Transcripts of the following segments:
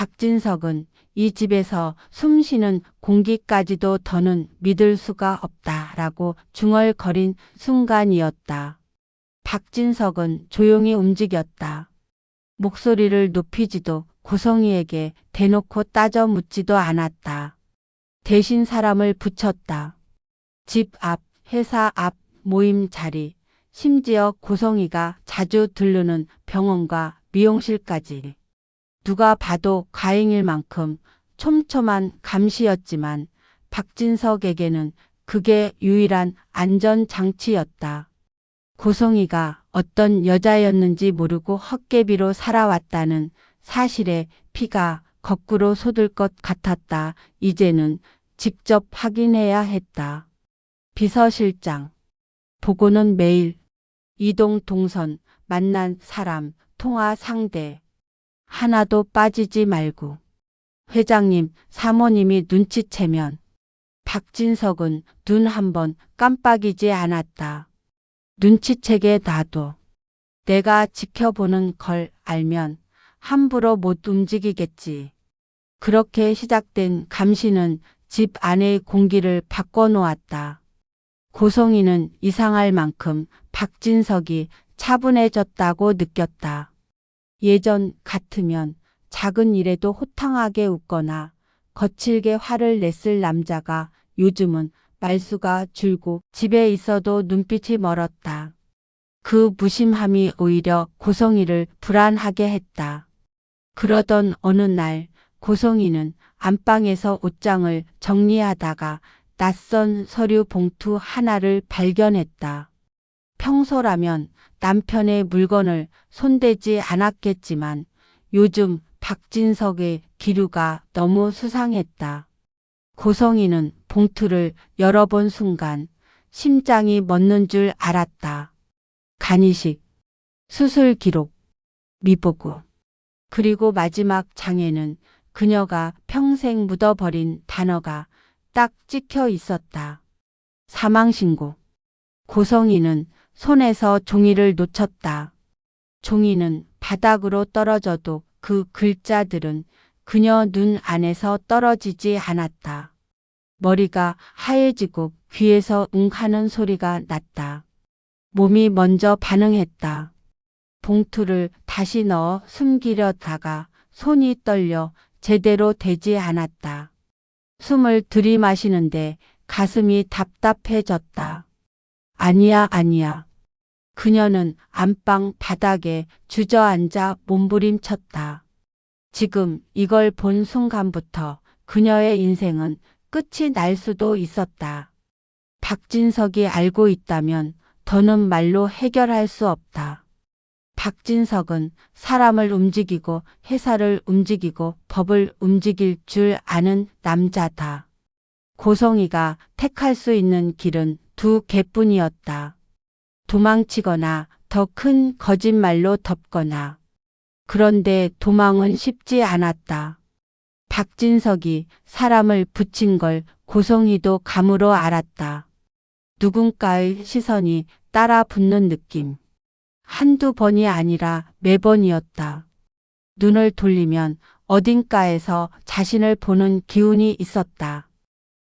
박진석은 이 집에서 숨쉬는 공기까지도 더는 믿을 수가 없다라고 중얼거린 순간이었다. 박진석은 조용히 움직였다. 목소리를 높이지도 고성이에게 대놓고 따져 묻지도 않았다. 대신 사람을 붙였다. 집 앞, 회사 앞, 모임 자리, 심지어 고성이가 자주 들르는 병원과 미용실까지. 누가 봐도 과잉일 만큼 촘촘한 감시였지만 박진석에게는 그게 유일한 안전장치였다. 고성이가 어떤 여자였는지 모르고 헛개비로 살아왔다는 사실에 피가 거꾸로 솟을 것 같았다. 이제는 직접 확인해야 했다. 비서실장. 보고는 매일. 이동 동선, 만난 사람, 통화 상대. 하나도 빠지지 말고. 회장님, 사모님이 눈치채면. 박진석은 눈 한번 깜빡이지 않았다. 눈치채게 놔둬. 내가 지켜보는 걸 알면 함부로 못 움직이겠지. 그렇게 시작된 감시는 집 안의 공기를 바꿔놓았다. 고성이는 이상할 만큼 박진석이 차분해졌다고 느꼈다. 예전 같으면 작은 일에도 호탕하게 웃거나 거칠게 화를 냈을 남자가 요즘은 말수가 줄고 집에 있어도 눈빛이 멀었다. 그 무심함이 오히려 고성이를 불안하게 했다. 그러던 어느 날 고성이는 안방에서 옷장을 정리하다가 낯선 서류 봉투 하나를 발견했다. 평소라면 남편의 물건을 손대지 않았겠지만 요즘 박진석의 기류가 너무 수상했다. 고성이는 봉투를 열어본 순간 심장이 멎는 줄 알았다. 간이식, 수술 기록, 미보고. 그리고 마지막 장에는 그녀가 평생 묻어버린 단어가 딱 찍혀 있었다. 사망신고. 고성이는 손에서 종이를 놓쳤다. 종이는 바닥으로 떨어져도 그 글자들은 그녀 눈 안에서 떨어지지 않았다. 머리가 하얘지고 귀에서 웅 하는 소리가 났다. 몸이 먼저 반응했다. 봉투를 다시 넣어 숨기려다가 손이 떨려 제대로 되지 않았다. 숨을 들이마시는데 가슴이 답답해졌다. 아니야, 아니야. 그녀는 안방 바닥에 주저앉아 몸부림쳤다. 지금 이걸 본 순간부터 그녀의 인생은 끝이 날 수도 있었다. 박진석이 알고 있다면 더는 말로 해결할 수 없다. 박진석은 사람을 움직이고 회사를 움직이고 법을 움직일 줄 아는 남자다. 고성이가 택할 수 있는 길은 두 개뿐이었다. 도망치거나 더 큰 거짓말로 덮거나. 그런데 도망은 쉽지 않았다. 박진석이 사람을 붙인 걸 고성이도 감으로 알았다. 누군가의 시선이 따라 붙는 느낌. 한두 번이 아니라 매번이었다. 눈을 돌리면 어딘가에서 자신을 보는 기운이 있었다.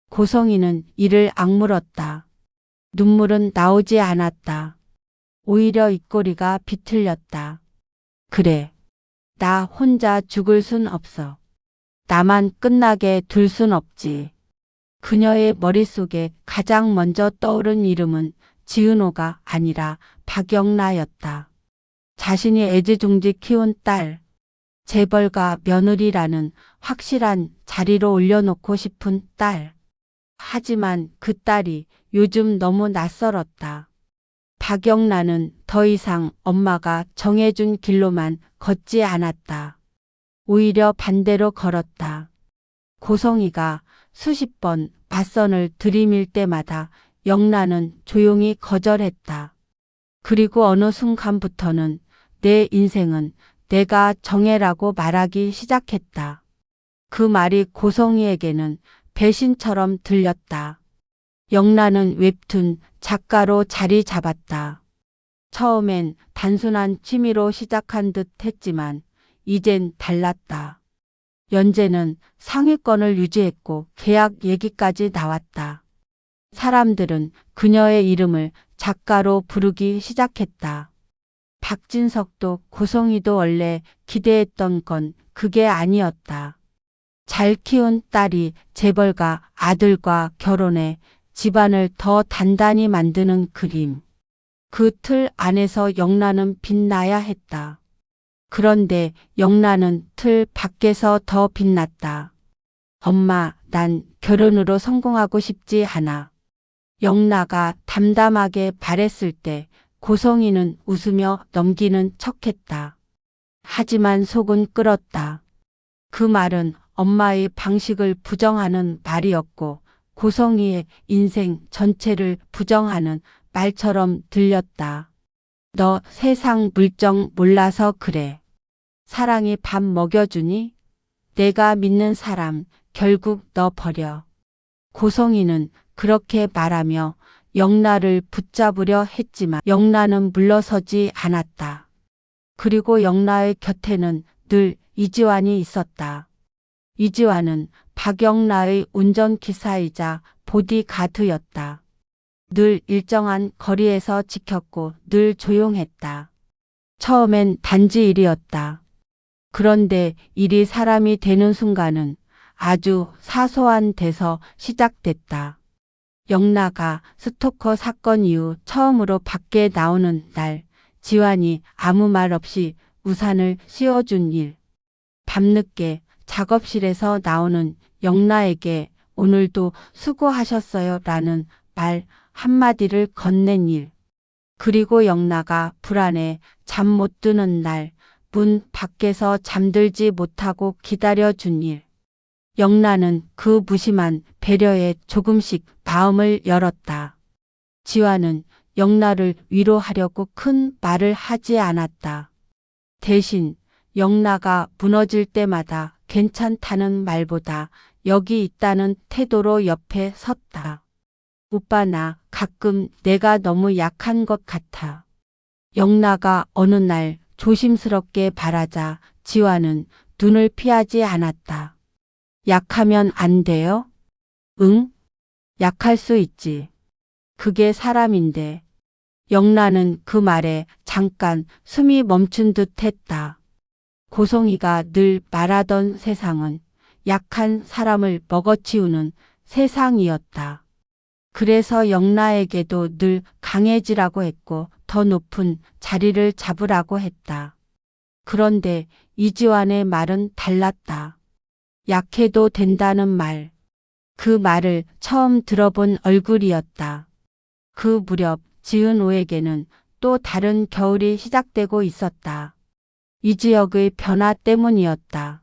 고성이는 이를 악물었다. 눈물은 나오지 않았다. 오히려 입꼬리가 비틀렸다. 그래. 나 혼자 죽을 순 없어. 나만 끝나게 둘 순 없지. 그녀의 머릿속에 가장 먼저 떠오른 이름은 지은호가 아니라 박영라였다. 자신이 애지중지 키운 딸, 재벌가 며느리라는 확실한 자리로 올려놓고 싶은 딸. 하지만 그 딸이 요즘 너무 낯설었다. 박영란은 더 이상 엄마가 정해준 길로만 걷지 않았다. 오히려 반대로 걸었다. 고성이가 수십 번 맞선을 들이밀 때마다 영란은 조용히 거절했다. 그리고 어느 순간부터는 내 인생은 내가 정해라고 말하기 시작했다. 그 말이 고성이에게는 배신처럼 들렸다. 영란은 웹툰 작가로 자리 잡았다. 처음엔 단순한 취미로 시작한 듯 했지만 이젠 달랐다. 연재는 상위권을 유지했고 계약 얘기까지 나왔다. 사람들은 그녀의 이름을 작가로 부르기 시작했다. 박진석도 고송이도 원래 기대했던 건 그게 아니었다. 잘 키운 딸이 재벌가 아들과 결혼해 집안을 더 단단히 만드는 그림. 그 틀 안에서 영란은 빛나야 했다. 그런데 영란은 틀 밖에서 더 빛났다. 엄마, 난 결혼으로 성공하고 싶지 않아. 영라가 담담하게 말했을 때 고성이는 웃으며 넘기는 척했다. 하지만 속은 끓었다. 그 말은 엄마의 방식을 부정하는 말이었고 고성이의 인생 전체를 부정하는 말처럼 들렸다. 너 세상 물정 몰라서 그래. 사랑이 밥 먹여주니? 내가 믿는 사람 결국 너 버려. 고성이는 그렇게 말하며 영라를 붙잡으려 했지만 영라는 물러서지 않았다. 그리고 영라의 곁에는 늘 이지환이 있었다. 이지환은 박영라의 운전기사이자 보디가드였다. 늘 일정한 거리에서 지켰고 늘 조용했다. 처음엔 단지 일이었다. 그런데 일이 사람이 되는 순간은 아주 사소한 데서 시작됐다. 영라가 스토커 사건 이후 처음으로 밖에 나오는 날, 지환이 아무 말 없이 우산을 씌워준 일. 밤늦게 작업실에서 나오는 영라에게 오늘도 수고하셨어요 라는 말 한마디를 건넨 일. 그리고 영라가 불안해 잠 못 드는 날, 문 밖에서 잠들지 못하고 기다려준 일. 영라는 그 무심한 배려에 조금씩 마음을 열었다. 지환은 영라를 위로하려고 큰 말을 하지 않았다. 대신 영라가 무너질 때마다 괜찮다는 말보다 여기 있다는 태도로 옆에 섰다. 오빠 나 가끔 내가 너무 약한 것 같아. 영라가 어느 날 조심스럽게 말하자 지환은 눈을 피하지 않았다. 약하면 안 돼요? 응? 약할 수 있지. 그게 사람인데. 영라는 그 말에 잠깐 숨이 멈춘 듯 했다. 고송이가 늘 말하던 세상은 약한 사람을 먹어치우는 세상이었다. 그래서 영라에게도 늘 강해지라고 했고 더 높은 자리를 잡으라고 했다. 그런데 이지환의 말은 달랐다. 약해도 된다는 말. 그 말을 처음 들어본 얼굴이었다. 그 무렵 지은호에게는 또 다른 겨울이 시작되고 있었다. 이 지역의 변화 때문이었다.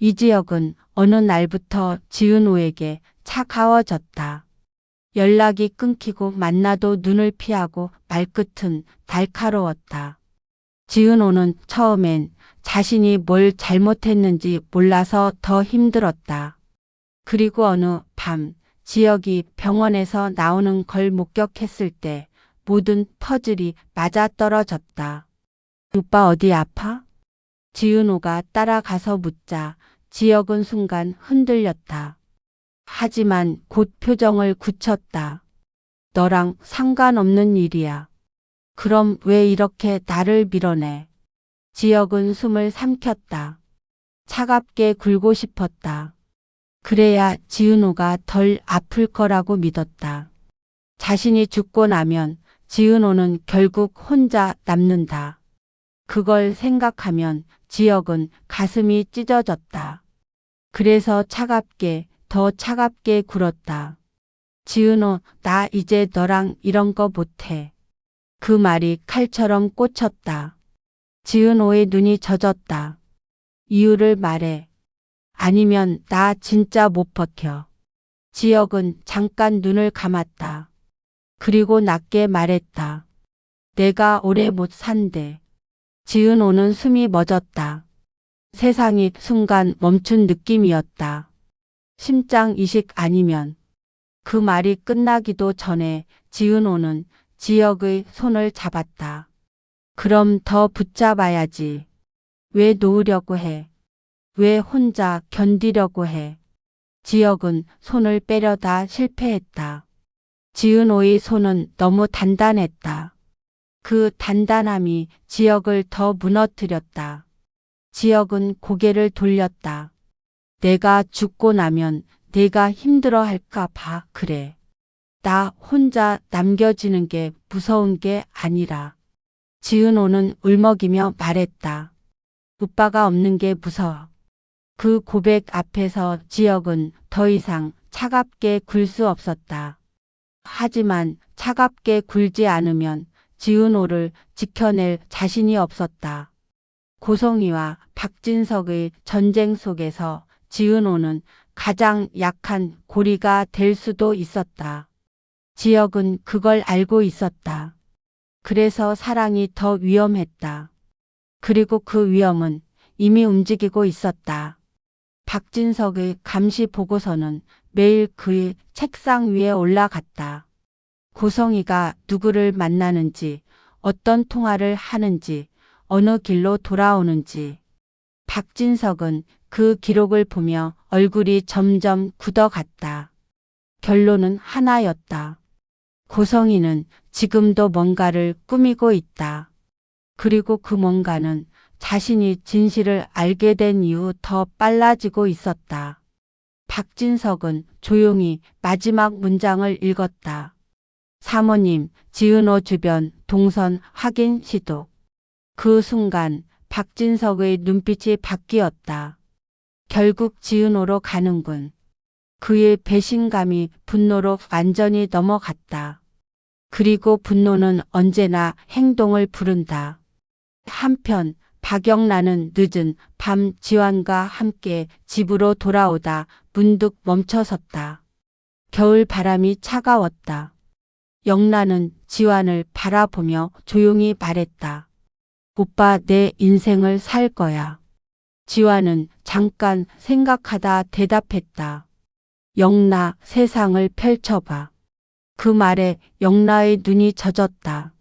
이 지역은 어느 날부터 지은호에게 차가워졌다. 연락이 끊기고 만나도 눈을 피하고 말끝은 날카로웠다. 지은호는 처음엔 자신이 뭘 잘못했는지 몰라서 더 힘들었다. 그리고 어느 밤 지역이 병원에서 나오는 걸 목격했을 때 모든 퍼즐이 맞아떨어졌다. 오빠 어디 아파? 지은호가 따라가서 묻자 지역은 순간 흔들렸다. 하지만 곧 표정을 굳혔다. 너랑 상관없는 일이야. 그럼 왜 이렇게 나를 밀어내? 지역은 숨을 삼켰다. 차갑게 굴고 싶었다. 그래야 지은호가 덜 아플 거라고 믿었다. 자신이 죽고 나면 지은호는 결국 혼자 남는다. 그걸 생각하면 지역은 가슴이 찢어졌다. 그래서 차갑게 더 차갑게 굴었다. 지은호, 나 이제 너랑 이런 거 못해. 그 말이 칼처럼 꽂혔다. 지은호의 눈이 젖었다. 이유를 말해. 아니면 나 진짜 못 버텨. 지역은 잠깐 눈을 감았다. 그리고 낮게 말했다. 내가 오래 못 산대. 지은호는 숨이 멎었다. 세상이 순간 멈춘 느낌이었다. 심장 이식 아니면. 그 말이 끝나기도 전에 지은호는 지역의 손을 잡았다. 그럼 더 붙잡아야지. 왜 놓으려고 해? 왜 혼자 견디려고 해? 지혁은 손을 빼려다 실패했다. 지은호의 손은 너무 단단했다. 그 단단함이 지혁을 더 무너뜨렸다. 지혁은 고개를 돌렸다. 내가 죽고 나면 내가 힘들어할까 봐 그래. 나 혼자 남겨지는 게 무서운 게 아니라. 지은호는 울먹이며 말했다. 오빠가 없는 게 무서워. 그 고백 앞에서 지혁은 더 이상 차갑게 굴 수 없었다. 하지만 차갑게 굴지 않으면 지은호를 지켜낼 자신이 없었다. 고성희와 박진석의 전쟁 속에서 지은호는 가장 약한 고리가 될 수도 있었다. 지혁은 그걸 알고 있었다. 그래서 사랑이 더 위험했다. 그리고 그 위험은 이미 움직이고 있었다. 박진석의 감시 보고서는 매일 그의 책상 위에 올라갔다. 고성희가 누구를 만나는지, 어떤 통화를 하는지, 어느 길로 돌아오는지. 박진석은 그 기록을 보며 얼굴이 점점 굳어갔다. 결론은 하나였다. 고성희는 지금도 뭔가를 꾸미고 있다. 그리고 그 뭔가는 자신이 진실을 알게 된 이후 더 빨라지고 있었다. 박진석은 조용히 마지막 문장을 읽었다. 사모님, 지은호 주변 동선 확인 시도. 그 순간 박진석의 눈빛이 바뀌었다. 결국 지은호로 가는군. 그의 배신감이 분노로 완전히 넘어갔다. 그리고 분노는 언제나 행동을 부른다. 한편 박영란은 늦은 밤 지환과 함께 집으로 돌아오다 문득 멈춰섰다. 겨울 바람이 차가웠다. 영란은 지환을 바라보며 조용히 말했다. 오빠, 내 인생을 살 거야. 지환은 잠깐 생각하다 대답했다. 영라, 세상을 펼쳐봐. 그 말에 영라의 눈이 젖었다.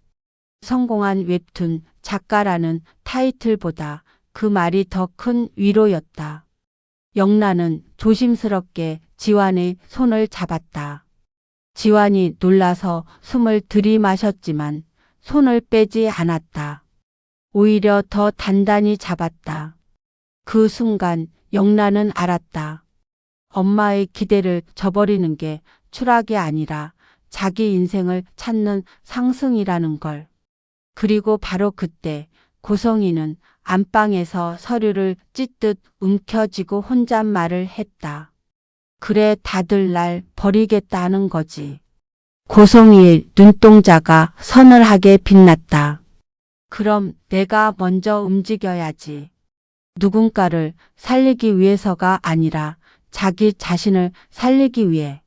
성공한 웹툰 작가라는 타이틀보다 그 말이 더 큰 위로였다. 영란은 조심스럽게 지환의 손을 잡았다. 지환이 놀라서 숨을 들이마셨지만 손을 빼지 않았다. 오히려 더 단단히 잡았다. 그 순간 영란은 알았다. 엄마의 기대를 저버리는 게 추락이 아니라 자기 인생을 찾는 상승이라는 걸. 그리고 바로 그때 고성희는 안방에서 서류를 찢듯 움켜쥐고 혼잣말을 했다. 그래, 다들 날 버리겠다는 거지. 고성희의 눈동자가 서늘하게 빛났다. 그럼 내가 먼저 움직여야지. 누군가를 살리기 위해서가 아니라 자기 자신을 살리기 위해.